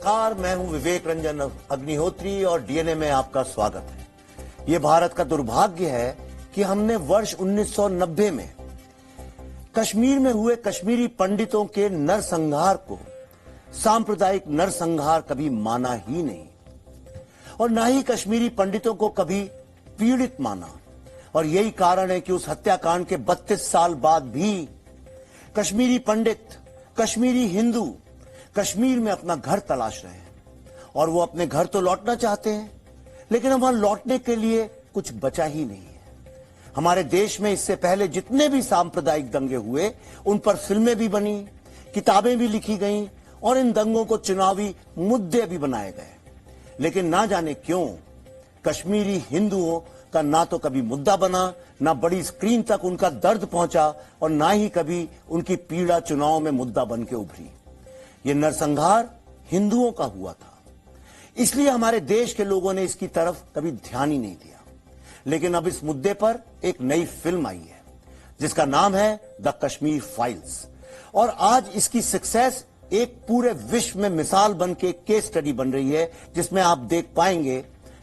नमस्कार, मैं हूं विवेक रंजन अग्निहोत्री और डीएनए में आपका स्वागत है। ये भारत का दुर्भाग्य है कि हमने वर्ष 1990 में कश्मीर में हुए कश्मीरी पंडितों के नरसंहार को सांप्रदायिक नरसंहार कभी माना ही नहीं और ना ही कश्मीरी पंडितों को कभी पीड़ित माना। और यही कारण है कि उस हत्याकांड के 32 साल बाद भी कश्मीरी पंडित, कश्मीरी हिंदू कश्मीर में अपना घर तलाश रहे हैं और वो अपने घर तो लौटना चाहते हैं, लेकिन वहां लौटने के लिए कुछ बचा ही नहीं है। हमारे देश में इससे पहले जितने भी सांप्रदायिक दंगे हुए उन पर फिल्में भी बनी, किताबें भी लिखी गईं और इन दंगों को चुनावी मुद्दे भी बनाए गए, लेकिन ना जाने क्यों कश्मीरी हिंदुओं का ना तो कभी मुद्दा बना, ना बड़ी स्क्रीन तक उनका दर्द पहुंचा और ना ही कभी उनकी पीड़ा चुनाव में मुद्दा बन के उभरी। ये नरसंहार हिंदुओं का हुआ था, इसलिए हमारे देश के लोगों ने इसकी तरफ कभी ध्यान ही नहीं दिया। लेकिन अब इस मुद्दे पर एक नई फिल्म आई है जिसका नाम है द कश्मीर फाइल्स और आज इसकी सक्सेस एक पूरे विश्व में मिसाल बन के केस स्टडी बन रही है, जिसमें आप देख पाएंगे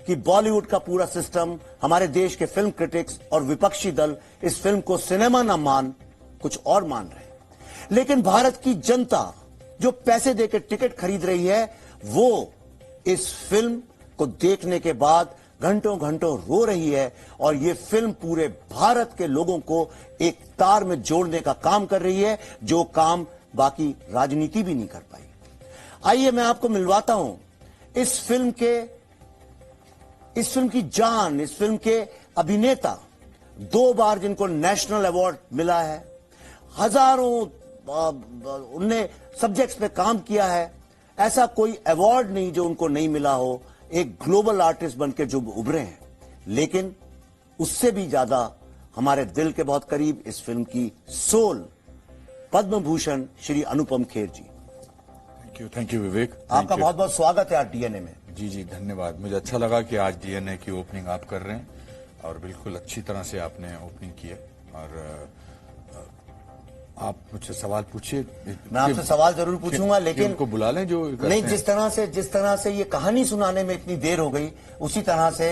कि बॉलीवुड का पूरा सिस्टम, हमारे देश के फिल्म क्रिटिक्स और विपक्षी दल इस फिल्म को सिनेमा न मान कुछ और मान रहे हैं। लेकिन भारत की जनता जो पैसे देकर टिकट खरीद रही है वो इस फिल्म को देखने के बाद घंटों घंटों रो रही है और ये फिल्म पूरे भारत के लोगों को एक तार में जोड़ने का काम कर रही है, जो काम बाकी राजनीति भी नहीं कर पाई। आइए मैं आपको मिलवाता हूं इस फिल्म की जान, इस फिल्म के अभिनेता, 2 बार जिनको नेशनल अवार्ड मिला है, हजारों उनने सब्जेक्ट्स पे काम किया है, ऐसा कोई अवार्ड नहीं जो उनको नहीं मिला हो, एक ग्लोबल आर्टिस्ट बनकर जो उभरे हैं। लेकिन उससे भी ज्यादा हमारे दिल के बहुत करीब इस फिल्म की soul Padma Bhushan Shri Anupam Kher ji. Thank you Vivek. आपका बहुत बहुत स्वागत है आज डीएनए में। जी धन्यवाद। मुझे अच्छा लगा कि आज डीएनए की ओपनिंग आप कर रहे हैं और बिल्कुल अच्छी तरह से आपने ओपनिंग की है। और आप मुझसे सवाल पूछिए। मैं आपसे सवाल जरूर पूछूंगा, लेकिन उनको बुला लें जो नहीं, जिस तरह से ये कहानी सुनाने में इतनी देर हो गई, उसी तरह से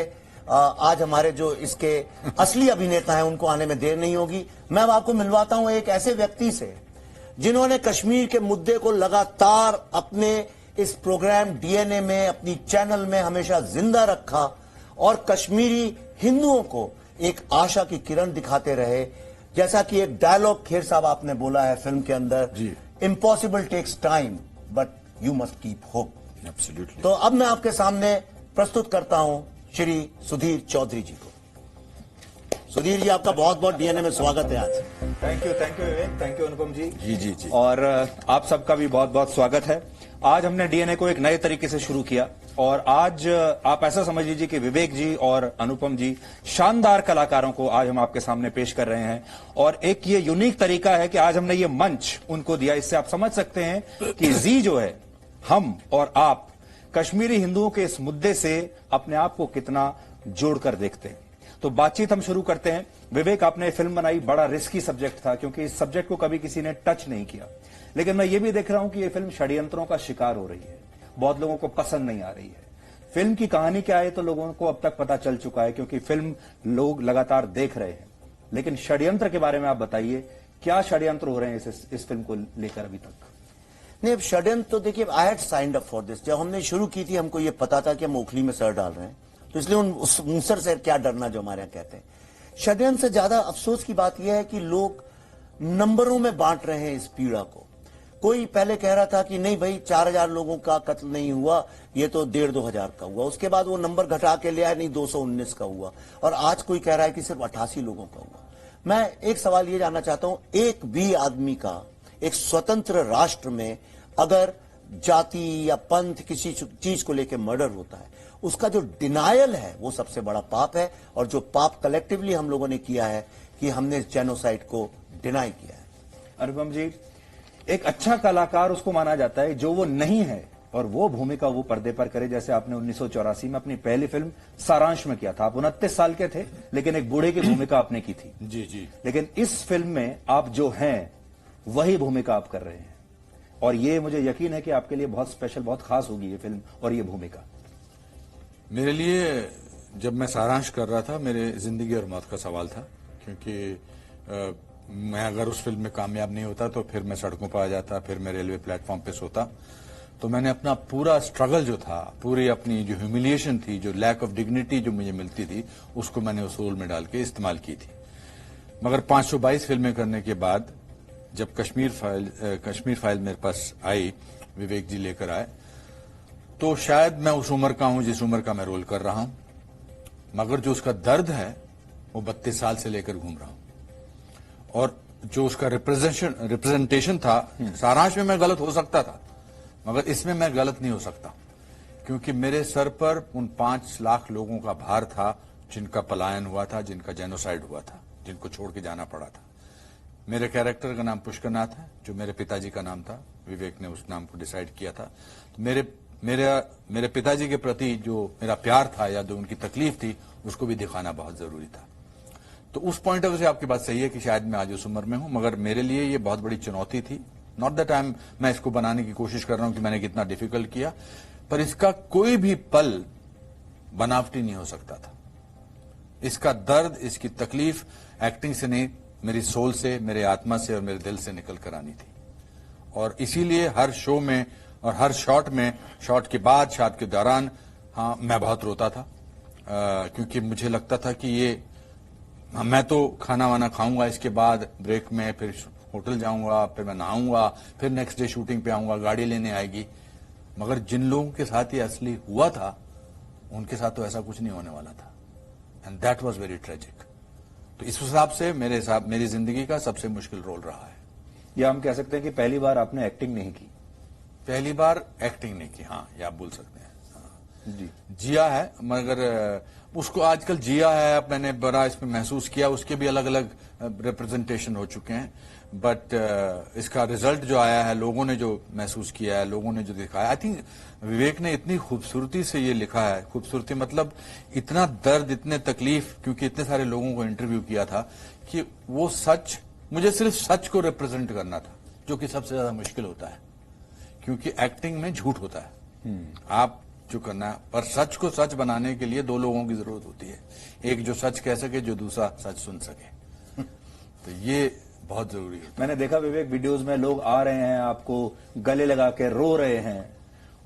आज हमारे जो इसके असली अभिनेता हैं उनको आने में देर नहीं होगी। मैं अब आपको मिलवाता हूं एक ऐसे व्यक्ति से जिन्होंने कश्मीर के मुद्दे को लगातार अपने इस प्रोग्राम डीएनए में, अपनी चैनल में हमेशा जिंदा रखा और कश्मीरी हिंदुओं को एक आशा की किरण दिखाते रहे। जैसा कि एक डायलॉग खेर साहब आपने बोला है फिल्म के अंदर, impossible takes time but you must keep hope. Absolutely. तो अब मैं आपके सामने प्रस्तुत करता हूं श्री सुधीर चौधरी जी को। सुधीर जी, आपका बहुत बहुत डीएनए में स्वागत है आज। Thank you Vivek, thank you Anupam ji. जी। और आप सबका भी बहुत बहुत स्वागत है। आज हमने डीएनए को एक नए तरीके से शुरू किया और आज आप ऐसा समझ लीजिए कि विवेक जी और अनुपम जी शानदार कलाकारों को आज हम आपके सामने पेश कर रहे हैं और एक ये यूनिक तरीका है कि आज हमने ये मंच उनको दिया। इससे आप समझ सकते हैं कि जी जो है, हम और आप कश्मीरी हिंदुओं के इस मुद्दे से अपने आप को कितना जोड़कर देखते हैं। तो बातचीत हम शुरू करते हैं। विवेक, आपने फिल्म बनाई, बड़ा रिस्की सब्जेक्ट था क्योंकि इस सब्जेक्ट को कभी किसी ने टच नहीं किया, लेकिन मैं ये भी देख रहा हूं कि ये फिल्म षड्यंत्रों का शिकार हो रही है, बहुत लोगों को पसंद नहीं आ रही है। फिल्म की कहानी क्या है तो लोगों को अब तक पता चल चुका है क्योंकि फिल्म लोग लगातार देख रहे हैं, लेकिन षड्यंत्र के बारे में आप बताइए, क्या षड्यंत्र हो रहे हैं इस फिल्म को लेकर अभी तक? नहीं, अब षड्यंत्र तो देखिए, I had signed up for this. जब हमने शुरू की थी हमको ये पता था कि हम ओखली में सर डाल रहे हैं, तो इसलिए उस मूसर से क्या डरना जो हमारे यहाँ कहते हैं। षड्यंत्र से ज्यादा अफसोस की बात यह है कि लोग नंबरों में बांट रहे हैं इस पीड़ा को। कोई पहले कह रहा था कि नहीं भाई 4000 लोगों का कत्ल नहीं हुआ, ये तो 1500-2000 हजार का हुआ। उसके बाद वो नंबर घटा के लिया, नहीं 219 का हुआ, और आज कोई कह रहा है कि सिर्फ 88 लोगों का हुआ। मैं एक सवाल ये जानना चाहता हूं, एक भी आदमी का एक स्वतंत्र राष्ट्र में अगर जाति या पंथ किसी चीज को लेकर मर्डर होता है, उसका जो डिनायल है वो सबसे बड़ा पाप है। और जो पाप कलेक्टिवली हम लोगों ने किया है कि हमने जेनोसाइड को डिनाई किया है। अनुपम जी, एक अच्छा कलाकार उसको माना जाता है जो वो नहीं है और वो भूमिका वो पर्दे पर करे, जैसे आपने 1984 में अपनी पहली फिल्म सारांश में किया था। आप 29 साल के थे लेकिन एक बूढ़े की भूमिका आपने की थी। जी। लेकिन इस फिल्म में आप जो हैं वही भूमिका आप कर रहे हैं। और ये मुझे यकीन है कि आपके लिए बहुत स्पेशल, बहुत खास होगी ये फिल्म और ये भूमिका। मेरे लिए जब मैं सारांश कर रहा था, मेरे जिंदगी और मौत का सवाल था, क्योंकि मैं अगर उस फिल्म में कामयाब नहीं होता तो फिर मैं सड़कों पर आ जाता, फिर मैं रेलवे प्लेटफॉर्म पे सोता। तो मैंने अपना पूरा स्ट्रगल जो था, पूरी अपनी जो ह्यूमिलिएशन थी, जो लैक ऑफ डिग्निटी जो मुझे मिलती थी, उसको मैंने उस रोल में डाल के इस्तेमाल की थी। मगर 522 फिल्में करने के बाद जब कश्मीर फाइल मेरे पास आई, विवेक जी लेकर आए, तो शायद मैं उस उम्र का हूं जिस उम्र का मैं रोल कर रहा हूं, मगर जो उसका दर्द है वो 32 साल से लेकर घूम रहा हूं। और जो उसका रिप्रेजेंटेशन था, सारांश में मैं गलत हो सकता था, मगर इसमें मैं गलत नहीं हो सकता, क्योंकि मेरे सर पर उन 5 लाख लोगों का भार था जिनका पलायन हुआ था, जिनका जेनोसाइड हुआ था, जिनको छोड़ के जाना पड़ा था। मेरे कैरेक्टर का नाम पुष्करनाथ है, जो मेरे पिताजी का नाम था। विवेक ने उस नाम को डिसाइड किया था। तो मेरे पिताजी के प्रति जो मेरा प्यार था या जो उनकी तकलीफ थी, उसको भी दिखाना बहुत जरूरी था। तो उस पॉइंट ऑफ व्यू से आपकी बात सही है कि शायद मैं आज उस उम्र में हूं, मगर मेरे लिए ये बहुत बड़ी चुनौती थी। नॉट दैट मैं इसको बनाने की कोशिश कर रहा हूं कि मैंने कितना डिफिकल्ट किया, पर इसका कोई भी पल बनावटी नहीं हो सकता था। इसका दर्द, इसकी तकलीफ एक्टिंग से नहीं, मेरी सोल से, मेरे आत्मा से और मेरे दिल से निकल कर आनी थी। और इसीलिए हर शो में और हर शॉट में, शॉट के बाद, शॉट के दौरान, हाँ, मैं बहुत रोता था, क्योंकि मुझे लगता था कि ये मैं तो खाना वाना खाऊंगा, इसके बाद ब्रेक में फिर होटल जाऊंगा, फिर मैं नहाऊंगा, फिर नेक्स्ट डे शूटिंग पे आऊंगा, गाड़ी लेने आएगी। मगर जिन लोगों के साथ ये असली हुआ था, उनके साथ तो ऐसा कुछ नहीं होने वाला था। And that was very tragic. तो इस हिसाब से मेरी जिंदगी का सबसे मुश्किल रोल रहा है। या हम कह सकते हैं कि पहली बार आपने एक्टिंग नहीं की? पहली बार एक्टिंग नहीं की, हाँ, ये आप बोल सकते हैं। जी, जिया है, मगर उसको आजकल जिया है, मैंने बड़ा इसमें महसूस किया। उसके भी अलग अलग रिप्रेजेंटेशन हो चुके हैं, बट इसका रिजल्ट जो आया है, लोगों ने जो महसूस किया है, लोगों ने जो दिखाया, आई थिंक विवेक ने इतनी खूबसूरती से ये लिखा है। खूबसूरती मतलब इतना दर्द, इतने तकलीफ, क्योंकि इतने सारे लोगों को इंटरव्यू किया था, कि वो सच, मुझे सिर्फ सच को रिप्रेजेंट करना था, जो कि सबसे ज्यादा मुश्किल होता है, क्योंकि एक्टिंग में झूठ होता है। आप जो करना है, पर सच को सच बनाने के लिए 2 लोगों की जरूरत होती है, एक जो सच कह सके, जो दूसरा सच सुन सके। तो ये बहुत जरूरी है। मैंने देखा विवेक, वीडियोस में लोग आ रहे हैं, आपको गले लगा के रो रहे हैं,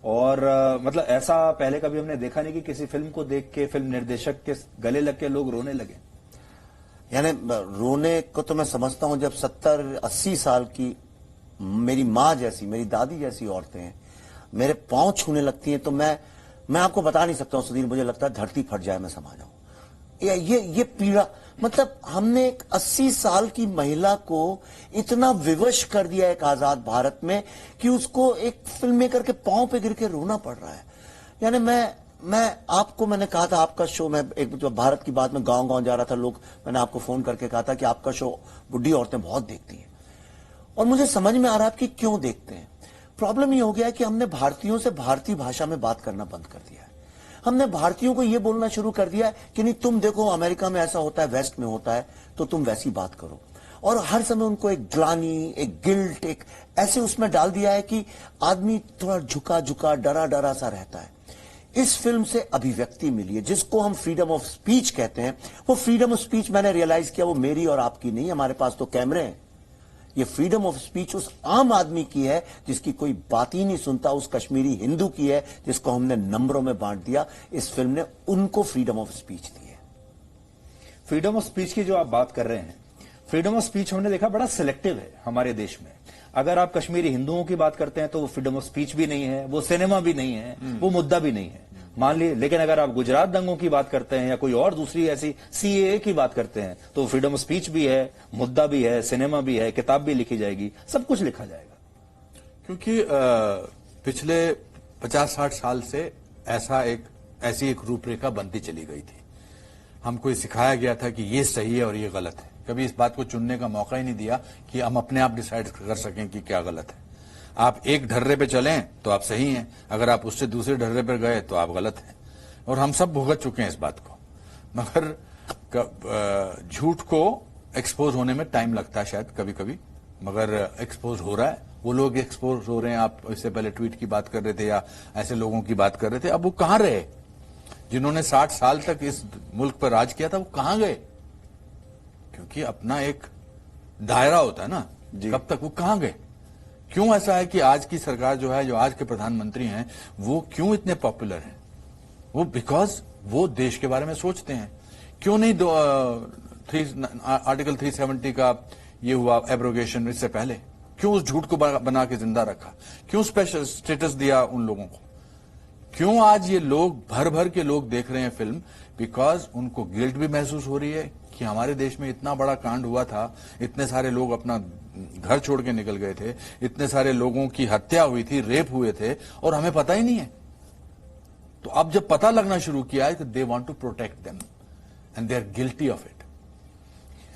और मतलब ऐसा पहले कभी हमने देखा नहीं कि किसी फिल्म को देख के फिल्म निर्देशक के गले लग के लोग रोने लगे। यानी रोने को तो मैं समझता हूं, जब 70-80 साल की मेरी माँ जैसी, मेरी दादी जैसी औरतें मेरे पांव छूने लगती हैं, तो मैं आपको बता नहीं सकता हूं सुधीर, मुझे लगता है धरती फट जाए, मैं समा जाऊं। ये पीड़ा, मतलब हमने एक 80 साल की महिला को इतना विवश कर दिया एक आजाद भारत में, कि उसको एक फिल्म मेकर के पांव पे गिर के रोना पड़ रहा है। यानी मैंने कहा था, आपका शो, मैं एक जब भारत की बात में गांव जा रहा था, मैंने आपको फोन करके कहा था कि आपका शो बुढ़ी औरतें बहुत देखती हैं, और मुझे समझ में आ रहा है कि क्यों देखते हैं। प्रॉब्लम ये हो गया है कि हमने भारतीयों से भारतीय भाषा में बात करना बंद कर दिया है। हमने भारतीयों को यह बोलना शुरू कर दिया है कि नहीं, तुम देखो अमेरिका में ऐसा होता है, वेस्ट में होता है, तो तुम वैसी बात करो। और हर समय उनको एक ग्लानी, एक गिल्ट, एक ऐसे उसमें डाल दिया है कि आदमी थोड़ा झुका झुका, डरा डरा सा रहता है। इस फिल्म से अभिव्यक्ति मिली है, जिसको हम फ्रीडम ऑफ स्पीच कहते हैं। वो फ्रीडम ऑफ स्पीच मैंने रियलाइज किया, वो मेरी और आपकी नहीं, हमारे पास तो कैमरे हैं। ये फ्रीडम ऑफ स्पीच उस आम आदमी की है जिसकी कोई बात ही नहीं सुनता, उस कश्मीरी हिंदू की है जिसको हमने नंबरों में बांट दिया। इस फिल्म ने उनको फ्रीडम ऑफ स्पीच दी है। फ्रीडम ऑफ स्पीच की जो आप बात कर रहे हैं, फ्रीडम ऑफ स्पीच हमने देखा बड़ा सिलेक्टिव है हमारे देश में। अगर आप कश्मीरी हिंदुओं की बात करते हैं तो वो फ्रीडम ऑफ स्पीच भी नहीं है, वो सिनेमा भी नहीं है, वो मुद्दा भी नहीं है, मान ली। लेकिन अगर आप गुजरात दंगों की बात करते हैं या कोई और दूसरी ऐसी सीएए की बात करते हैं, तो फ्रीडम ऑफ स्पीच भी है, मुद्दा भी है, सिनेमा भी है, किताब भी लिखी जाएगी, सब कुछ लिखा जाएगा। क्योंकि पिछले 50-60 साल से ऐसी एक रूपरेखा बनती चली गई थी। हमको ये सिखाया गया था कि ये सही है और ये गलत है। कभी इस बात को चुनने का मौका ही नहीं दिया कि हम अपने आप डिसाइड कर सकें कि क्या गलत है। आप एक ढर्रे पे चलें तो आप सही हैं, अगर आप उससे दूसरे ढर्रे पर गए तो आप गलत हैं, और हम सब भुगत चुके हैं इस बात को। मगर झूठ को एक्सपोज होने में टाइम लगता है शायद कभी कभी, मगर एक्सपोज हो रहा है वो लोग एक्सपोज हो रहे हैं। आप इससे पहले ट्वीट की बात कर रहे थे या ऐसे लोगों की बात कर रहे थे, अब वो कहां रहे? जिन्होंने 60 साल तक इस मुल्क पर राज किया था, वो कहां गए? क्योंकि अपना एक दायरा होता है ना, कब तक वो कहां गए? क्यों ऐसा है कि आज की सरकार जो है, जो आज के प्रधानमंत्री हैं, वो क्यों इतने पॉपुलर हैं? वो बिकॉज वो देश के बारे में सोचते हैं। क्यों नहीं आर्टिकल 370 का ये हुआ एब्रोगेशन इससे पहले? क्यों उस झूठ को बना के जिंदा रखा? क्यों स्पेशल स्टेटस दिया उन लोगों को? क्यों आज ये लोग भर भर के लोग देख रहे हैं फिल्म? बिकॉज उनको गिल्ट भी महसूस हो रही है कि हमारे देश में इतना बड़ा कांड हुआ था, इतने सारे लोग अपना घर छोड़ के निकल गए थे, इतने सारे लोगों की हत्या हुई थी, रेप हुए थे, और हमें पता ही नहीं है। तो अब जब पता लगना शुरू किया है, तो they want to protect them and they are guilty of it.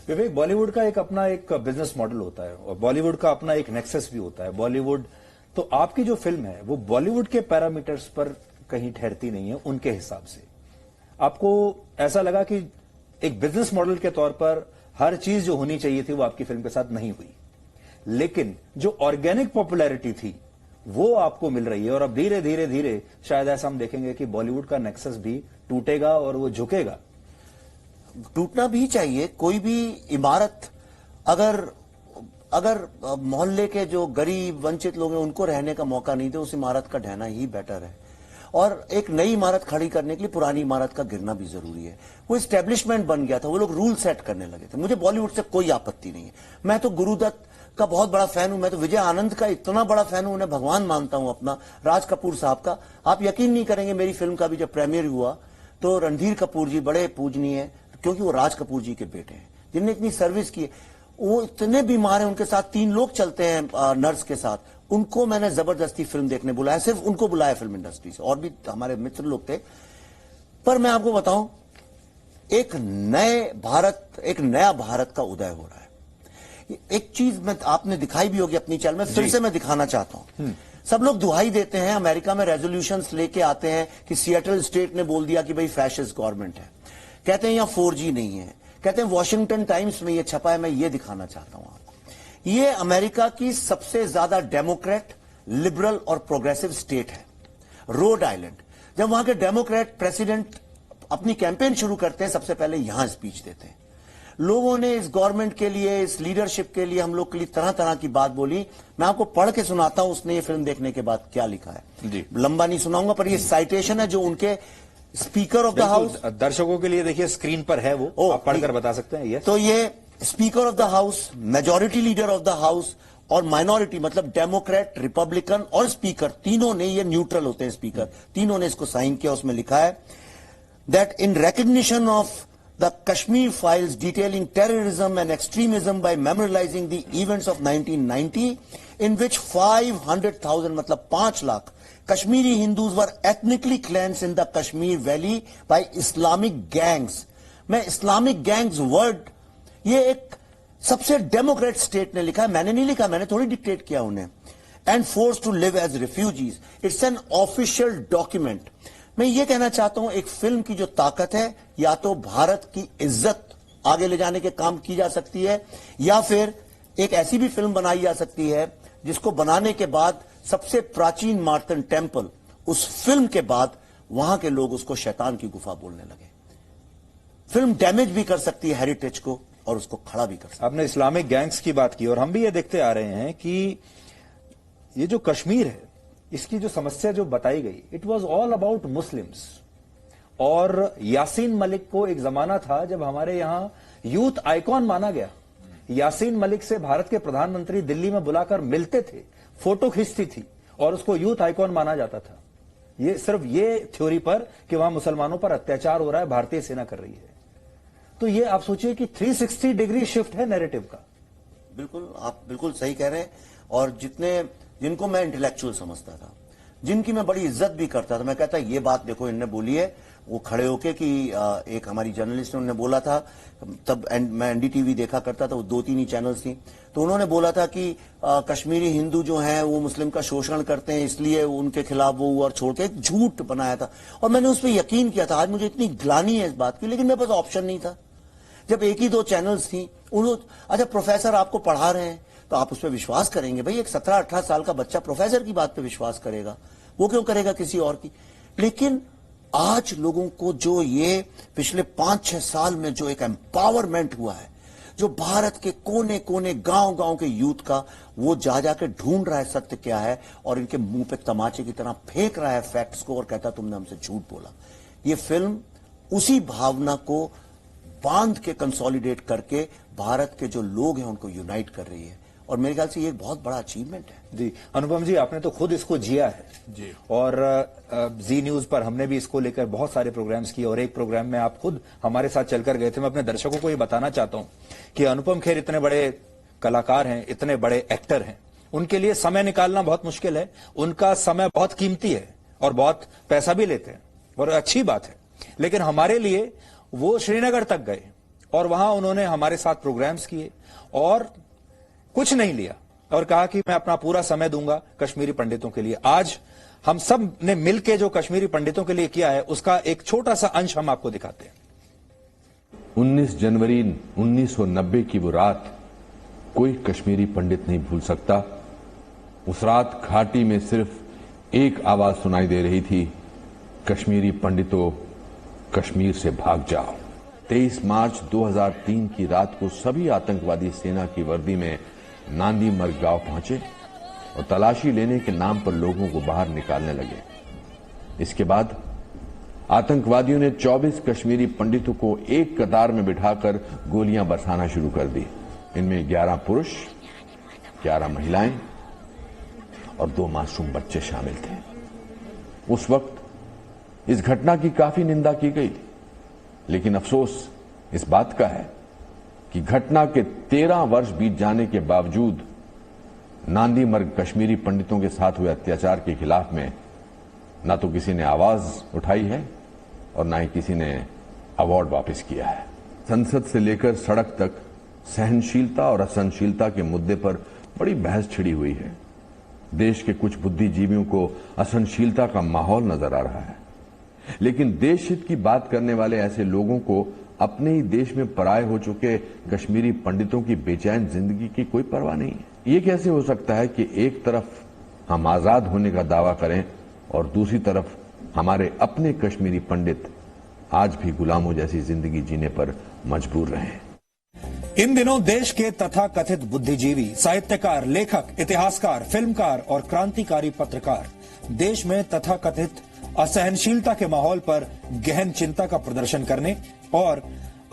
Vivek, Bollywood का एक अपना एक बिजनेस मॉडल होता है और बॉलीवुड का अपना एक नेक्सस भी होता है। बॉलीवुड, तो आपकी जो फिल्म है वो बॉलीवुड के पैरामीटर्स पर कहीं ठहरती नहीं है उनके हिसाब से। आपको ऐसा लगा कि एक बिजनेस मॉडल के तौर पर हर चीज जो होनी चाहिए थी वो आपकी फिल्म के साथ नहीं हुई, लेकिन जो ऑर्गेनिक पॉपुलैरिटी थी वो आपको मिल रही है। और अब धीरे धीरे धीरे शायद ऐसा हम देखेंगे कि बॉलीवुड का नेक्सस भी टूटेगा और वो झुकेगा। टूटना भी चाहिए। कोई भी इमारत अगर मोहल्ले के जो गरीब वंचित लोग हैं उनको रहने का मौका नहीं दे, उस इमारत का ढहना ही बेटर है। और एक नई इमारत खड़ी करने के लिए पुरानी इमारत का गिरना भी जरूरी है। वो एस्टेब्लिशमेंट बन गया था, वो लोग रूल सेट करने लगे थे। मुझे बॉलीवुड से कोई आपत्ति नहीं है। मैं तो गुरुदत्त का बहुत बड़ा फैन हूं, मैं तो विजय आनंद का इतना बड़ा फैन हूं, उन्हें भगवान मानता हूं अपना, राज कपूर साहब का। आप यकीन नहीं करेंगे, मेरी फिल्म का भी जब प्रीमियर हुआ तो रणधीर कपूर जी बड़े पूजनीय है, क्योंकि वो राज कपूर जी के बेटे हैं जिनने इतनी सर्विस की है। वो इतने बीमार हैं, उनके साथ 3 लोग चलते हैं नर्स के साथ। उनको मैंने जबरदस्ती फिल्म देखने बुलाया, सिर्फ उनको बुलाया फिल्म इंडस्ट्री से, और भी हमारे मित्र लोग थे। पर मैं आपको बताऊं, एक नया भारत का उदय हो रहा है। एक चीज मैं आपने दिखाई भी होगी अपनी चैनल में, फिर से मैं दिखाना चाहता हूं। सब लोग दुहाई देते हैं, अमेरिका में रेजोल्यूशंस लेके आते हैं कि सिएटल स्टेट ने बोल दिया कि भाई फैशिस्ट गवर्नमेंट है, कहते हैं यहां 4G नहीं है, कहते हैं वॉशिंगटन टाइम्स में ये छपा है। मैं ये दिखाना चाहता हूं आपको, ये अमेरिका की सबसे ज्यादा डेमोक्रेट, लिबरल और प्रोग्रेसिव स्टेट है, रोड आइलैंड। जब वहां के डेमोक्रेट प्रेसिडेंट अपनी कैंपेन शुरू करते हैं, सबसे पहले यहां स्पीच देते हैं। लोगों ने इस गवर्नमेंट के लिए, इस लीडरशिप के लिए, हम लोग के लिए तरह तरह की बात बोली। मैं आपको पढ़ के सुनाता हूं उसने ये फिल्म देखने के बाद क्या लिखा है जी। लंबा नहीं सुनाऊंगा, पर ये साइटेशन है जो उनके स्पीकर ऑफ द हाउस, दर्शकों के लिए देखिए स्क्रीन पर है वो, आप पढ़कर बता सकते हैं। ये तो ये speaker of the house, majority leader of the house और माइनॉरिटी मतलब डेमोक्रेट, रिपब्लिकन और स्पीकर, तीनों ने, ये न्यूट्रल होते हैं स्पीकर, तीनों ने इसको साइन किया। उसमें लिखा है that in recognition of the Kashmir files detailing terrorism and extremism by memorializing the events of 1990 in which 500,000 मतलब 5 lakh Kashmiri Hindus were ethnically cleansed in the Kashmir Valley by Islamic gangs। मैं Islamic gangs word, ये एक सबसे Democrat state ने लिखा है, मैंने नहीं लिखा, मैंने थोड़ी डिक्टेट किया उन्हें। And force to live as refugees, it's an official document. मैं ये कहना चाहता हूं, एक फिल्म की जो ताकत है, या तो भारत की इज्जत आगे ले जाने के काम की जा सकती है, या फिर एक ऐसी भी फिल्म बनाई जा सकती है जिसको बनाने के बाद सबसे प्राचीन मार्तन टेम्पल, उस फिल्म के बाद वहां के लोग उसको शैतान की गुफा बोलने लगे। फिल्म डैमेज भी कर सकती है हेरिटेज को और उसको खड़ा भी कर सकती है। आपने इस्लामिक गैंग्स की बात की और हम भी ये देखते आ रहे हैं कि ये जो कश्मीर है, इसकी जो समस्या जो बताई गई, it was all about Muslims. और यासीन मलिक को एक जमाना था जब हमारे यहां यूथ आइकॉन माना गया। यासीन मलिक से भारत के प्रधानमंत्री दिल्ली में बुलाकर मिलते थे, फोटो खींचती थी और उसको यूथ आइकॉन माना जाता था। ये सिर्फ ये थ्योरी पर कि वहां मुसलमानों पर अत्याचार हो रहा है, भारतीय सेना कर रही है। तो ये आप सोचिए कि 360 डिग्री शिफ्ट है नैरेटिव का। बिल्कुल, आप बिल्कुल सही कह रहे हैं। और जिनको मैं इंटेलेक्चुअल समझता था, जिनकी मैं बड़ी इज्जत भी करता था, मैं कहता ये बात देखो इनने बोली है, वो खड़े होके कि एक हमारी जर्नलिस्ट ने उन्होंने बोला था, तब मैं एनडीटीवी देखा करता था, वो 2-3 ही चैनल्स थी, तो उन्होंने बोला था कि कश्मीरी हिंदू जो हैं वो मुस्लिम का शोषण करते हैं, इसलिए उनके खिलाफ वो हुआ, और छोड़ के एक झूठ बनाया था। और मैंने उस पर यकीन किया था। आज मुझे इतनी ग्लानी है इस बात की, लेकिन मेरे पास ऑप्शन नहीं था। जब 1 ही 2 चैनल्स थी, अच्छा प्रोफेसर आपको पढ़ा रहे हैं, तो आप उस पर विश्वास करेंगे? भाई एक 17-18 साल का बच्चा प्रोफेसर की बात पे विश्वास करेगा, वो क्यों करेगा किसी और की? लेकिन आज लोगों को जो ये पिछले 5-6 साल में जो एक एम्पावरमेंट हुआ है, जो भारत के कोने कोने गांव गांव के यूथ का वो जा जाके ढूंढ रहा है सत्य क्या है, और इनके मुंह पे तमाचे की तरह फेंक रहा है फैक्ट्स को और कहता तुमने हमसे झूठ बोला। ये फिल्म उसी भावना को बांध के कंसोलिडेट करके भारत के जो लोग हैं उनको यूनाइट कर रही है, और मेरे ख्याल से ये एक बहुत बड़ा अचीवमेंट है। जी अनुपम जी, आपने तो खुद इसको जिया है जी, और जी न्यूज पर हमने भी इसको लेकर बहुत सारे प्रोग्राम्स किए और एक प्रोग्राम में आप खुद हमारे साथ चलकर गए थे। मैं अपने दर्शकों को ये बताना चाहता हूं कि अनुपम खेर इतने बड़े कलाकार हैं, इतने बड़े एक्टर हैं, उनके लिए समय निकालना बहुत मुश्किल है। उनका समय बहुत कीमती है और बहुत पैसा भी लेते हैं और अच्छी बात है। लेकिन हमारे लिए वो श्रीनगर तक गए और वहां उन्होंने हमारे साथ प्रोग्राम्स किए और कुछ नहीं लिया और कहा कि मैं अपना पूरा समय दूंगा कश्मीरी पंडितों के लिए। आज हम सब ने मिलकर जो कश्मीरी पंडितों के लिए किया है उसका एक छोटा सा अंश हम आपको दिखाते हैं। 19 जनवरी 1990 की वो रात कोई कश्मीरी पंडित नहीं भूल सकता। उस रात घाटी में सिर्फ एक आवाज सुनाई दे रही थी, कश्मीरी पंडितों कश्मीर से भाग जाओ। 23 मार्च 2003 की रात को सभी आतंकवादी सेना की वर्दी में नांदी मर्ग गांव पहुंचे और तलाशी लेने के नाम पर लोगों को बाहर निकालने लगे। इसके बाद आतंकवादियों ने 24 कश्मीरी पंडितों को एक कतार में बिठाकर गोलियां बरसाना शुरू कर दी। इनमें 11 पुरुष, 11 महिलाएं और 2 मासूम बच्चे शामिल थे। उस वक्त इस घटना की काफी निंदा की गई, लेकिन अफसोस इस बात का है कि घटना के 13 वर्ष बीत जाने के बावजूद नांदी मर्ग कश्मीरी पंडितों के साथ हुए अत्याचार के खिलाफ में ना तो किसी ने आवाज उठाई है और ना ही किसी ने अवार्ड वापस किया है। संसद से लेकर सड़क तक सहनशीलता और असहनशीलता के मुद्दे पर बड़ी बहस छिड़ी हुई है। देश के कुछ बुद्धिजीवियों को असहनशीलता का माहौल नजर आ रहा है, लेकिन देश हित की बात करने वाले ऐसे लोगों को अपने ही देश में पराये हो चुके कश्मीरी पंडितों की बेचैन जिंदगी की कोई परवाह नहीं है। ये कैसे हो सकता है कि एक तरफ हम आजाद होने का दावा करें और दूसरी तरफ हमारे अपने कश्मीरी पंडित आज भी गुलामों जैसी जिंदगी जीने पर मजबूर रहें। इन दिनों देश के तथाकथित बुद्धिजीवी, साहित्यकार, लेखक, इतिहासकार, फिल्मकार और क्रांतिकारी पत्रकार देश में तथाकथित असहनशीलता के माहौल पर गहन चिंता का प्रदर्शन करने और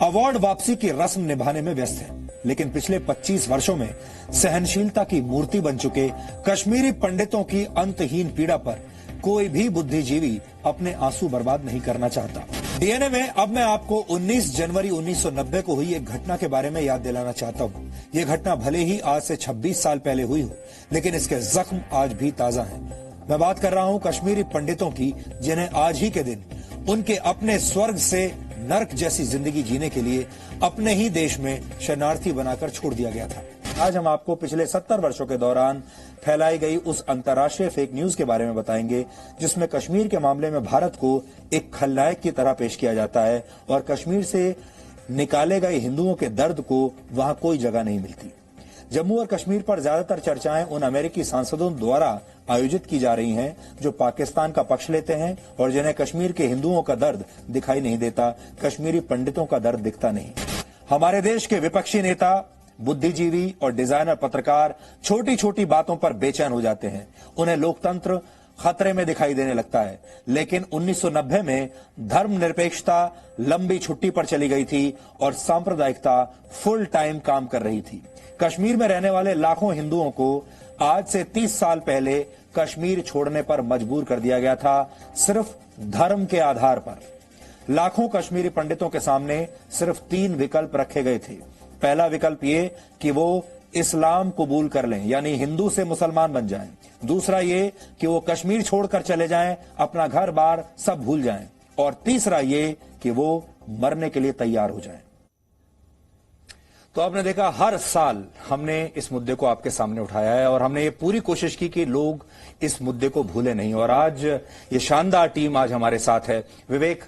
अवार्ड वापसी की रस्म निभाने में व्यस्त है। लेकिन पिछले 25 वर्षों में सहनशीलता की मूर्ति बन चुके कश्मीरी पंडितों की अंतहीन पीड़ा पर कोई भी बुद्धिजीवी अपने आंसू बर्बाद नहीं करना चाहता। डीएनए में अब मैं आपको 19 जनवरी 1990 को हुई एक घटना के बारे में याद दिलाना चाहता हूँ। ये घटना भले ही आज से 26 साल पहले हुई हो, लेकिन इसके जख्म आज भी ताजा हैं। मैं बात कर रहा हूँ कश्मीरी पंडितों की, जिन्हें आज ही के दिन उनके अपने स्वर्ग से नर्क जैसी जिंदगी जीने के लिए अपने ही देश में शरणार्थी बनाकर छोड़ दिया गया था। आज हम आपको पिछले 70 वर्षों के दौरान फैलाई गई उस अंतर्राष्ट्रीय फेक न्यूज के बारे में बताएंगे, जिसमें कश्मीर के मामले में भारत को एक खलनायक की तरह पेश किया जाता है और कश्मीर से निकाले गए हिंदुओं के दर्द को वहां कोई जगह नहीं मिलती। जम्मू और कश्मीर पर ज्यादातर चर्चाएं उन अमेरिकी सांसदों द्वारा आयोजित की जा रही हैं जो पाकिस्तान का पक्ष लेते हैं और जिन्हें कश्मीर के हिंदुओं का दर्द दिखाई नहीं देता, कश्मीरी पंडितों का दर्द दिखता नहीं। हमारे देश के विपक्षी नेता, बुद्धिजीवी और डिजाइनर पत्रकार छोटी छोटी बातों पर बेचैन हो जाते हैं। उन्हें लोकतंत्र खतरे में दिखाई देने लगता है। लेकिन 1990 में धर्मनिरपेक्षता लंबी छुट्टी पर चली गई थी और सांप्रदायिकता फुल टाइम काम कर रही थी। कश्मीर में रहने वाले लाखों हिंदुओं को आज से 30 साल पहले कश्मीर छोड़ने पर मजबूर कर दिया गया था, सिर्फ धर्म के आधार पर। लाखों कश्मीरी पंडितों के सामने सिर्फ 3 विकल्प रखे गए थे। पहला विकल्प ये कि वो इस्लाम कबूल कर लें, यानी हिंदू से मुसलमान बन जाएं। दूसरा ये कि वो कश्मीर छोड़कर चले जाएं, अपना घर बार सब भूल जाएं। और तीसरा ये कि वो मरने के लिए तैयार हो जाएं। तो आपने देखा, हर साल हमने इस मुद्दे को आपके सामने उठाया है और हमने ये पूरी कोशिश की कि लोग इस मुद्दे को भूले नहीं। और आज ये शानदार टीम आज हमारे साथ है। Vivek,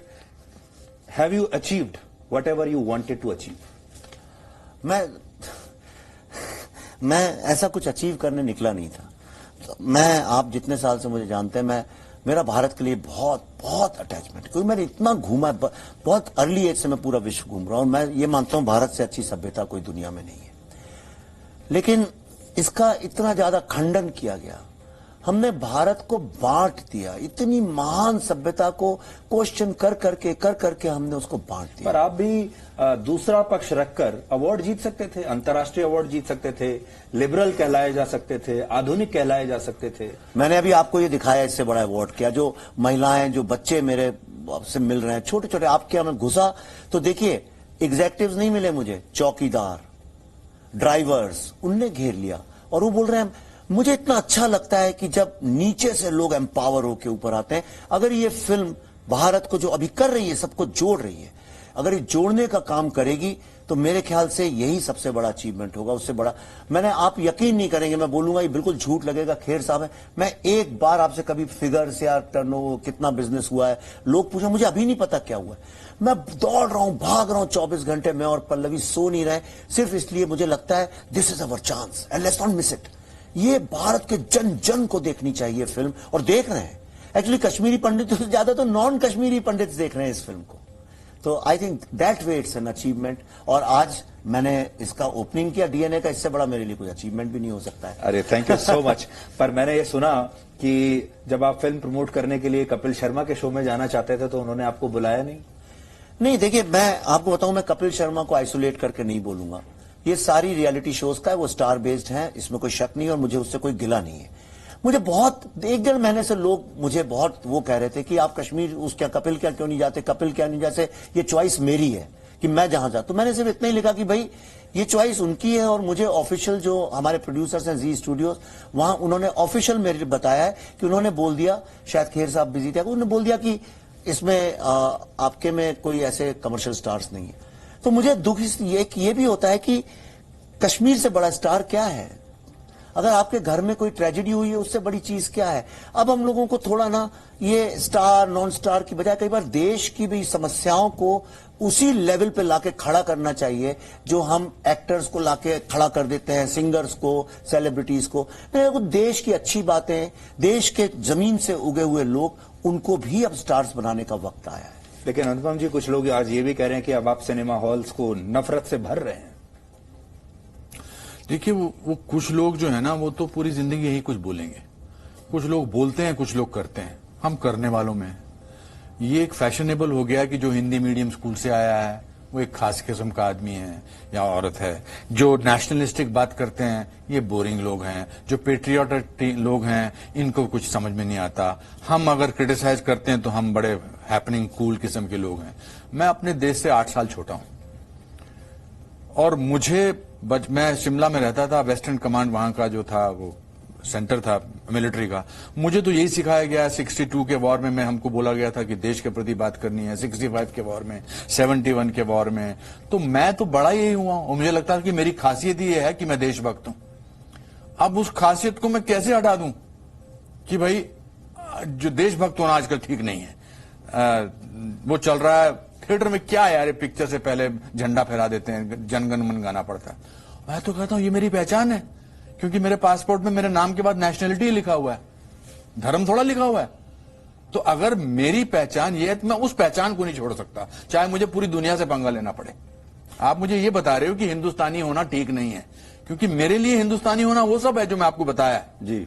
have you achieved whatever you wanted to achieve? मैं ऐसा कुछ अचीव करने निकला नहीं था। तो मैं, आप जितने साल से मुझे जानते हैं, मेरा भारत के लिए बहुत बहुत अटैचमेंट, क्योंकि मैंने इतना घूमा, बहुत अर्ली एज से मैं पूरा विश्व घूम रहा हूं और मैं ये मानता हूं भारत से अच्छी सभ्यता कोई दुनिया में नहीं है। लेकिन इसका इतना ज्यादा खंडन किया गया, हमने भारत को बांट दिया, इतनी महान सभ्यता को क्वेश्चन कर करके हमने उसको बांट दिया। पर आप भी दूसरा पक्ष रखकर अवार्ड जीत सकते थे, अंतर्राष्ट्रीय अवार्ड जीत सकते थे, लिबरल कहलाए जा सकते थे, आधुनिक कहलाए जा सकते थे। मैंने अभी आपको ये दिखाया, इससे बड़ा अवार्ड क्या, जो महिलाएं, जो बच्चे मेरे से मिल रहे हैं, छोटे छोटे, आपके यहाँ में घुसा तो देखिए एग्जेक्टिव्स नहीं मिले मुझे, चौकीदार, ड्राइवर्स, उनने घेर लिया और वो बोल रहे हैं। मुझे इतना अच्छा लगता है कि जब नीचे से लोग एम्पावर होकर ऊपर आते हैं। अगर ये फिल्म भारत को जो अभी कर रही है, सबको जोड़ रही है, अगर ये जोड़ने का काम करेगी तो मेरे ख्याल से यही सबसे बड़ा अचीवमेंट होगा। उससे बड़ा मैंने, आप यकीन नहीं करेंगे, मैं बोलूंगा ये बिल्कुल झूठ लगेगा, खेर साहब है, मैं एक बार आपसे कभी फिगर्स या टर्नओवर कितना बिजनेस हुआ है, लोग पूछे, मुझे अभी नहीं पता क्या हुआ है। मैं दौड़ रहा हूं, भाग रहा हूं 24 घंटे, मैं और पल्लवी सो नहीं रहे, सिर्फ इसलिए मुझे लगता है this is our chance and let's not miss it. ये भारत के जन जन को देखनी चाहिए फिल्म, और देख रहे हैं। एक्चुअली कश्मीरी पंडितों से ज्यादा तो नॉन कश्मीरी पंडित देख रहे हैं इस फिल्म को। तो I think that way it's an achievement. और आज मैंने इसका ओपनिंग किया डीएनए का, इससे बड़ा मेरे लिए कोई अचीवमेंट भी नहीं हो सकता है। अरे थैंक यू सो मच। पर मैंने ये सुना कि जब आप फिल्म प्रमोट करने के लिए कपिल शर्मा के शो में जाना चाहते थे तो उन्होंने आपको बुलाया नहीं? नहीं, देखिए मैं आपको बताऊं, मैं कपिल शर्मा को आइसोलेट करके नहीं बोलूंगा। ये सारी रियलिटी शोज का है, वो स्टार बेस्ड है, इसमें कोई शक नहीं और मुझे उससे कोई गिला नहीं है। मुझे बहुत 1-1.5 महीने से लोग मुझे बहुत वो कह रहे थे कि आप कश्मीर क्या कपिल क्या क्यों नहीं जाते, कपिल क्या नहीं जाते, ये चॉइस मेरी है कि मैं जहां जाता। तो मैंने सिर्फ इतना ही लिखा कि भाई ये चॉइस उनकी है और मुझे ऑफिशियल जो हमारे प्रोड्यूसर्स हैं जी स्टूडियोज, वहां उन्होंने ऑफिशियल मेरे बताया है कि उन्होंने बोल दिया, शायद खेर साहब बिजी थे, उन्होंने बोल दिया कि इसमें आपके में कोई ऐसे कमर्शियल स्टार्स नहीं है। तो मुझे दुख ये भी होता है कि कश्मीर से बड़ा स्टार क्या है? अगर आपके घर में कोई ट्रेजेडी हुई है, उससे बड़ी चीज क्या है? अब हम लोगों को थोड़ा ना ये स्टार नॉन स्टार की बजाय कई बार देश की भी समस्याओं को उसी लेवल पे लाके खड़ा करना चाहिए जो हम एक्टर्स को लाके खड़ा कर देते हैं, सिंगर्स को, सेलिब्रिटीज को। देश की अच्छी बातें, देश के जमीन से उगे हुए लोग, उनको भी अब स्टार्स बनाने का वक्त आया है। लेकिन अनुपम जी, कुछ लोग आज ये भी कह रहे हैं कि अब आप सिनेमा हॉल्स को नफरत से भर रहे हैं। देखिए वो कुछ लोग जो है ना, वो तो पूरी जिंदगी यही कुछ बोलेंगे। कुछ लोग बोलते हैं, कुछ लोग करते हैं, हम करने वालों में हैं। ये एक फैशनेबल हो गया कि जो हिंदी मीडियम स्कूल से आया है वो एक खास किस्म का आदमी है या औरत है। जो नेशनलिस्टिक बात करते हैं ये बोरिंग लोग हैं। जो पेट्रियाटिक लोग हैं इनको कुछ समझ में नहीं आता। हम अगर क्रिटिसाइज करते हैं तो हम बड़े हैपनिंग कूल किस्म के लोग हैं। मैं अपने देश से 8 साल छोटा हूं और मैं शिमला में रहता था, वेस्टर्न कमांड वहां का जो था वो सेंटर था मिलिट्री का। मुझे तो यही सिखाया गया, 62 के वॉर में हमको बोला गया था कि देश के प्रति बात करनी है, 65 के वॉर में, 71 के वॉर में। तो मैं तो बड़ा यही हुआ और मुझे लगता है कि मेरी खासियत ये है कि मैं देशभक्त हूं। अब उस खासियत को मैं कैसे हटा दूं कि भाई जो देशभक्त होना आजकल ठीक नहीं है। वो चल रहा है थिएटर में, क्या यार, पिक्चर से पहले झंडा फहरा देते हैं, जनगण मन गाना पड़ता है। मैं तो कहता हूं ये मेरी पहचान है, क्योंकि मेरे पासपोर्ट में मेरे नाम के बाद नेशनलिटी लिखा हुआ है, धर्म थोड़ा लिखा हुआ है। तो अगर मेरी पहचान ये है तो मैं उस पहचान को नहीं छोड़ सकता, चाहे मुझे पूरी दुनिया से पंगा लेना पड़े। आप मुझे ये बता रहे हो कि हिंदुस्तानी होना ठीक नहीं है, क्योंकि मेरे लिए हिंदुस्तानी होना वो सब है जो मैं आपको बताया जी।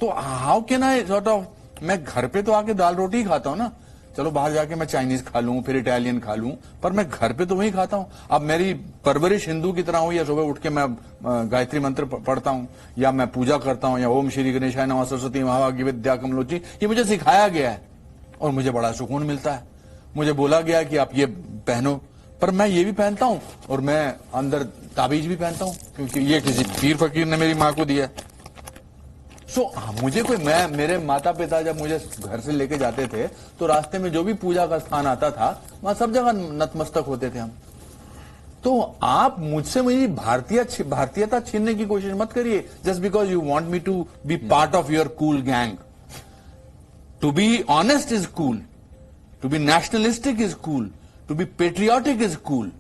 तो how can I sort of, मैं घर पे तो आके दाल रोटी ही खाता हूं ना। चलो बाहर जाके मैं चाइनीज खा लूं, फिर इटालियन खा लूं, पर मैं घर पे तो वही खाता हूं। अब मेरी परवरिश हिंदू की तरह हो, या सुबह उठ के मैं गायत्री मंत्र पढ़ता हूं, या मैं पूजा करता हूं, या ओम श्री गणेशाय नमः सरस्वती महाभाग्य विद्या कमलोची, ये मुझे सिखाया गया है और मुझे बड़ा सुकून मिलता है। मुझे बोला गया कि आप ये पहनो, पर मैं ये भी पहनता हूं और मैं अंदर ताबीज भी पहनता हूं, क्योंकि ये किसी पीर फकीर ने मेरी मां को दिया। मुझे मेरे माता पिता जब मुझे घर से लेके जाते थे तो रास्ते में जो भी पूजा का स्थान आता था वहां सब जगह नतमस्तक होते थे हम। तो आप मुझसे मेरी भारतीयता छीनने की कोशिश मत करिए, just because you want me to be part of your cool gang. To be honest is cool, to be nationalistic is cool, to be patriotic is cool,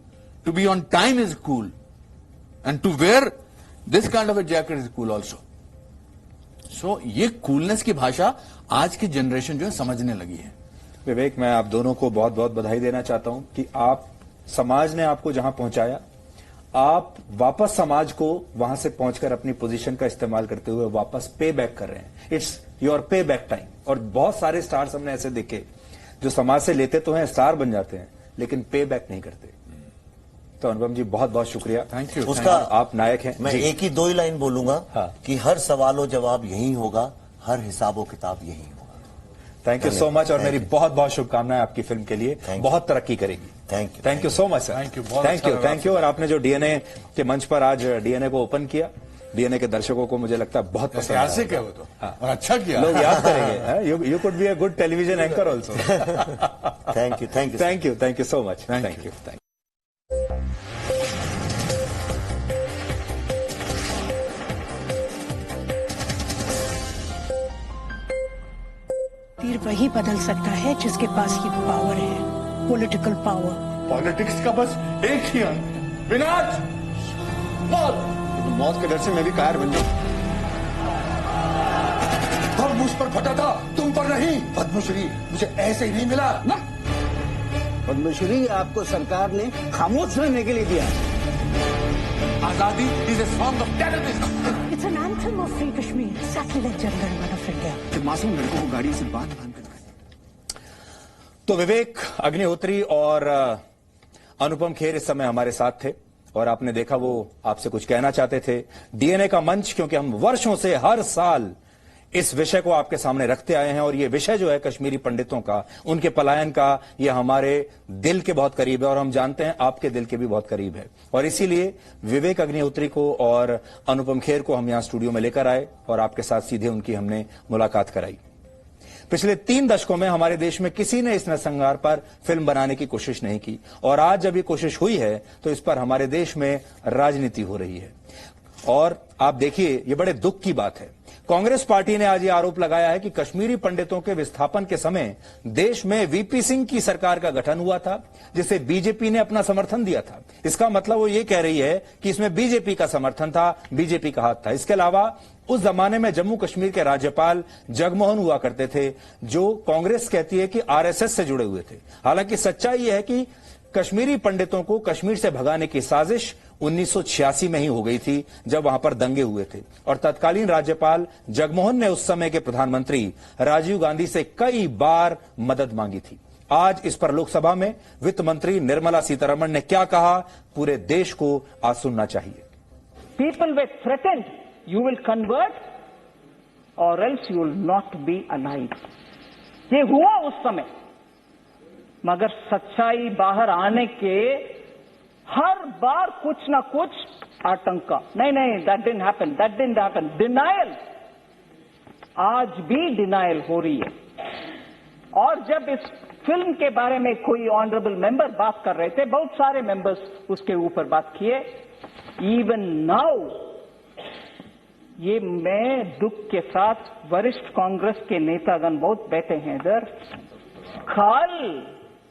to be on time is cool, and to wear this kind of a jacket is cool also. So ये coolness की भाषा आज की generation जो है समझने लगी है। विवेक, मैं आप दोनों को बहुत बहुत बधाई देना चाहता हूं कि आप, समाज ने आपको जहां पहुंचाया, आप वापस समाज को वहां से पहुंचकर अपनी पोजीशन का इस्तेमाल करते हुए वापस पे बैक कर रहे हैं। इट्स योर पे बैक टाइम। और बहुत सारे स्टार्स हमने ऐसे देखे जो समाज से लेते तो हैं, स्टार बन जाते हैं, लेकिन पे बैक नहीं करते। तो अनुपम जी, बहुत बहुत शुक्रिया। Thank you. उसका आप नायक हैं। मैं जी। एक ही दो ही लाइन बोलूंगा कि हर सवालों जवाब यही होगा, हर हिसाबो किताब यही होगा। थैंक यू सो मच, और मेरी बहुत बहुत शुभकामनाएं आपकी फिल्म के लिए, बहुत तरक्की करेगी। Thank you so much sir. Thank you, thank you. और आपने जो डीएनए के मंच पर आज डीएनए को ओपन किया, डीएनए के दर्शकों को मुझे लगता है बहुत पसंद आया। क्या वो तो और अच्छा किया, लोग याद करेंगे। You could be a good television anchor also. Thank you so much. Thank you. तीर वही बदल सकता है जिसके पास ये पावर है, पॉलिटिकल पावर। पॉलिटिक्स का बस एक ही अंत, विनाश, मौत। तो मौत के डर से मैं भी कायर बन जाऊं। अब मुझ पर फटा था, तुम पर नहीं। पद्मश्री मुझे ऐसे ही नहीं मिला ना। पद्मश्री आपको सरकार ने खामोश रहने के लिए दिया। आजादी is a song of terrorism. It's an anthem of free Kashmir, secular Jana Gana Mana of India. मासूम लड़कों को गाड़ी से बांध कर। तो विवेक अग्निहोत्री और अनुपम खेर इस समय हमारे साथ थे, और आपने देखा वो आपसे कुछ कहना चाहते थे। डीएनए का मंच, क्योंकि हम वर्षों से हर साल इस विषय को आपके सामने रखते आए हैं, और ये विषय जो है कश्मीरी पंडितों का, उनके पलायन का, ये हमारे दिल के बहुत करीब है, और हम जानते हैं आपके दिल के भी बहुत करीब है। और इसीलिए विवेक अग्निहोत्री को और अनुपम खेर को हम यहां स्टूडियो में लेकर आए, और आपके साथ सीधे उनकी हमने मुलाकात कराई। पिछले 3 दशकों में हमारे देश में किसी ने इस नरसंहार पर फिल्म बनाने की कोशिश नहीं की, और आज जब ये कोशिश हुई है तो इस पर हमारे देश में राजनीति हो रही है। और आप देखिए, ये बड़े दुख की बात है, कांग्रेस पार्टी ने आज ये आरोप लगाया है कि कश्मीरी पंडितों के विस्थापन के समय देश में वीपी सिंह की सरकार का गठन हुआ था, जिसे बीजेपी ने अपना समर्थन दिया था। इसका मतलब वो ये कह रही है कि इसमें बीजेपी का समर्थन था, बीजेपी का हाथ था। इसके अलावा उस जमाने में जम्मू कश्मीर के राज्यपाल जगमोहन हुआ करते थे, जो कांग्रेस कहती है कि आरएसएस से जुड़े हुए थे। हालांकि सच्चाई यह है कि कश्मीरी पंडितों को कश्मीर से भगाने की साजिश 1986 में ही हो गई थी, जब वहां पर दंगे हुए थे, और तत्कालीन राज्यपाल जगमोहन ने उस समय के प्रधानमंत्री राजीव गांधी से कई बार मदद मांगी थी। आज इस पर लोकसभा में वित्त मंत्री निर्मला सीतारमण ने क्या कहा, पूरे देश को आज सुनना चाहिए। People were threatened, you will convert or else you will not be alive. ये हुआ उस समय, मगर सच्चाई बाहर आने के हर बार कुछ ना कुछ आतंका, नहीं, that didn't happen, डिनायल, आज भी डिनायल हो रही है। और जब इस फिल्म के बारे में कोई ऑनरेबल मेंबर बात कर रहे थे, बहुत सारे मेंबर्स उसके ऊपर बात किए, इवन नाउ, ये मैं दुख के साथ, वरिष्ठ कांग्रेस के नेतागण बहुत बैठे हैं इधर, कल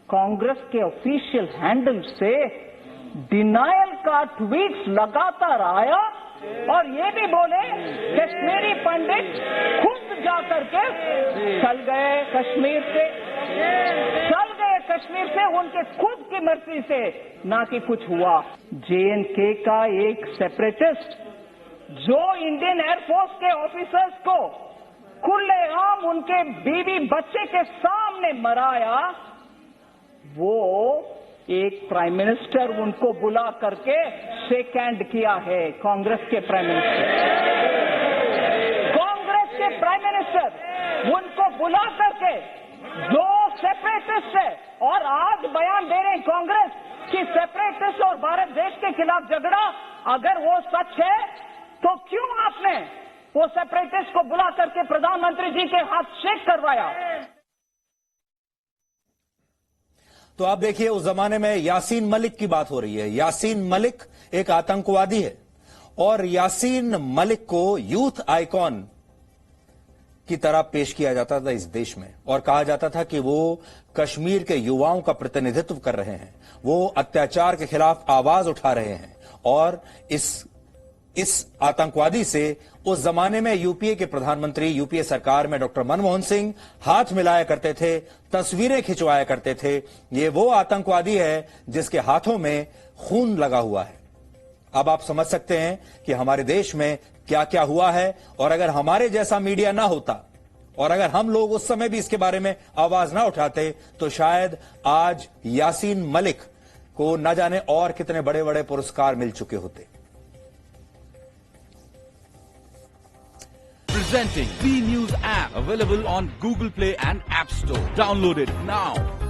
कांग्रेस के ऑफिशियल हैंडल से डिनायल का ट्वीट्स लगातार आया, और ये भी बोले कश्मीरी पंडित खुद जाकर के चल गए कश्मीर से, उनके खुद की मर्जी से, ना कि कुछ हुआ। जेएनके का एक सेपरेटिस्ट जो इंडियन एयरफोर्स के ऑफिसर्स को खुलेआम उनके बीवी बच्चे के सामने मराया, वो एक प्राइम मिनिस्टर उनको बुला करके शेक हैंड किया है। कांग्रेस के प्राइम मिनिस्टर उनको बुला करके, जो सेपरेटिस्ट है, और आज बयान दे रहे हैं कांग्रेस कि सेपरेटिस्ट और भारत देश के खिलाफ झगड़ा, अगर वो सच है तो क्यों आपने वो सेपरेटिस्ट को बुला करके प्रधानमंत्री जी के हाथ शेक करवाया? तो आप देखिए, उस जमाने में यासीन मलिक की बात हो रही है। यासीन मलिक एक आतंकवादी है, और यासीन मलिक को यूथ आइकॉन की तरह पेश किया जाता था इस देश में, और कहा जाता था कि वो कश्मीर के युवाओं का प्रतिनिधित्व कर रहे हैं, वो अत्याचार के खिलाफ आवाज उठा रहे हैं, और इस इस आतंकवादी से उस जमाने में यूपीए के प्रधानमंत्री, यूपीए सरकार में डॉक्टर मनमोहन सिंह हाथ मिलाया करते थे, तस्वीरें खिंचवाया करते थे। ये वो आतंकवादी है जिसके हाथों में खून लगा हुआ है। अब आप समझ सकते हैं कि हमारे देश में क्या क्या हुआ है, और अगर हमारे जैसा मीडिया ना होता और अगर हम लोग उस समय भी इसके बारे में आवाज ना उठाते तो शायद आज यासीन मलिक को न जाने और कितने बड़े बड़े पुरस्कार मिल चुके होते। Presenting B News app, available on Google Play and App Store. Download it now.